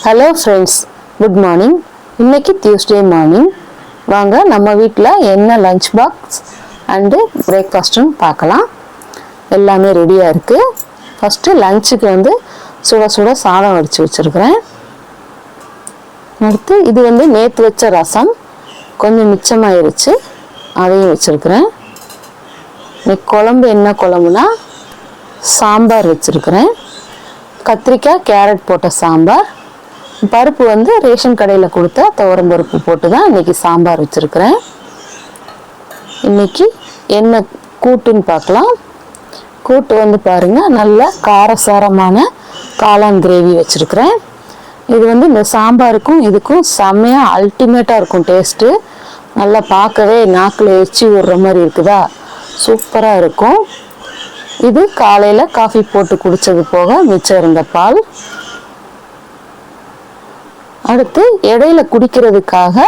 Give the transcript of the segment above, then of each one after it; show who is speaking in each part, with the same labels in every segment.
Speaker 1: Hello friends, good morning. இன்னைக்கு Tuesday morning. வாங்க நம்ம வீட்டில் என்ன லஞ்ச் பாக்ஸ் அண்டு பிரேக்ஃபாஸ்ட்டுன்னு பார்க்கலாம். எல்லாமே ரெடியாக இருக்குது. ஃபஸ்ட்டு லஞ்சுக்கு சுட சுட சாதம் வடித்து வச்சுருக்கிறேன். அடுத்து இது நேற்று வச்ச ரசம் கொஞ்சம் மிச்சமாயிருச்சு, அதையும் வச்சுருக்கிறேன். இன்னைக்கு குழம்பு என்ன குழம்புனா சாம்பார் வச்சுருக்கிறேன். கத்திரிக்காய் கேரட் போட்ட சாம்பார். பருப்பு ரேஷன் கடையில் கொடுத்த துவரம் பருப்பு போட்டு தான் இன்றைக்கி சாம்பார் வச்சுருக்கிறேன். இன்றைக்கி என்ன கூட்டுன்னு பார்க்கலாம். கூட்டு பாருங்கள், நல்ல காரசாரமான காளான் கிரேவி வச்சுருக்கிறேன். இது இந்த சாம்பாருக்கும் இதுக்கும் செம்மையாக அல்டிமேட்டாக இருக்கும் டேஸ்ட்டு. நல்லா பார்க்கவே நாக்கில் எச்சி விடுற மாதிரி இருக்குதா, சூப்பராக இருக்கும். இது காலையில் காஃபி போட்டு குடித்தது போக மிச்சம் இருந்த பால். அடுத்து இடையில குடிக்கிறதுக்காக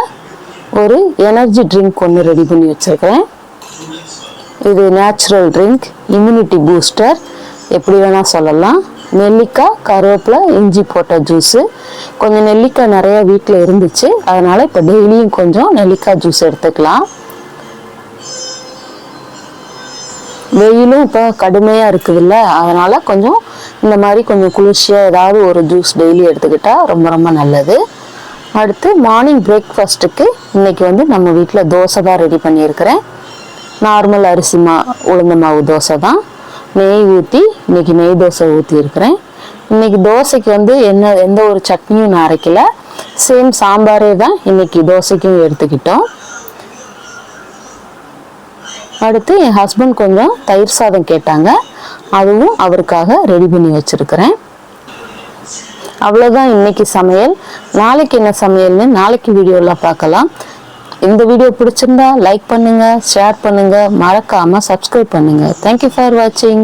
Speaker 1: ஒரு எனர்ஜி ட்ரிங்க் ஒன்று ரெடி பண்ணி வச்சுருக்கிறேன். இது நேச்சுரல் ட்ரிங்க், இம்யூனிட்டி பூஸ்டர், எப்படி வேணால் சொல்லலாம். நெல்லிக்காய், கருவேப்பிலை, இஞ்சி போட்ட ஜூஸு. கொஞ்சம் நெல்லிக்காய் நிறைய வீட்டில் இருந்துச்சு, அதனால் இப்போ டெய்லியும் கொஞ்சம் நெல்லிக்காய் ஜூஸ் எடுத்துக்கலாம். வெயிலும் இப்போ கடுமையாக இருக்குதுல்ல, அதனால் கொஞ்சம் இந்த மாதிரி கொஞ்சம் குளிர்ச்சியாக ஏதாவது ஒரு ஜூஸ் டெய்லி எடுத்துக்கிட்டால் ரொம்ப ரொம்ப நல்லது. அடுத்து மார்னிங் பிரேக்ஃபாஸ்ட்டுக்கு இன்றைக்கி நம்ம வீட்டில் தோசை தான் ரெடி பண்ணியிருக்கிறேன். நார்மல் அரிசி உளுந்த மாவு தோசை தான். நெய் ஊற்றி இன்றைக்கி நெய் தோசை ஊற்றியிருக்கிறேன். இன்றைக்கி தோசைக்கு எந்த ஒரு சட்னியும் நான் அரைக்கலை, சேம் சாம்பாரே தான் இன்றைக்கி தோசைக்கும் எடுத்துக்கிட்டோம். அடுத்து என் ஹஸ்பண்ட் கொஞ்சம் தயிர் சாதம் கேட்டாங்க, அதுவும் அவருக்காக ரெடி பண்ணி வச்சுருக்கிறேன். அவ்வளோதான் இன்னைக்கு சமையல். நாளைக்கு என்ன சமையல்னு நாளைக்கு வீடியோவில் பார்க்கலாம். இந்த வீடியோ பிடிச்சிருந்தா லைக் பண்ணுங்கள், ஷேர் பண்ணுங்கள், மறக்காமல் சப்ஸ்கிரைப் பண்ணுங்கள். தேங்க்யூ ஃபார் வாட்சிங்.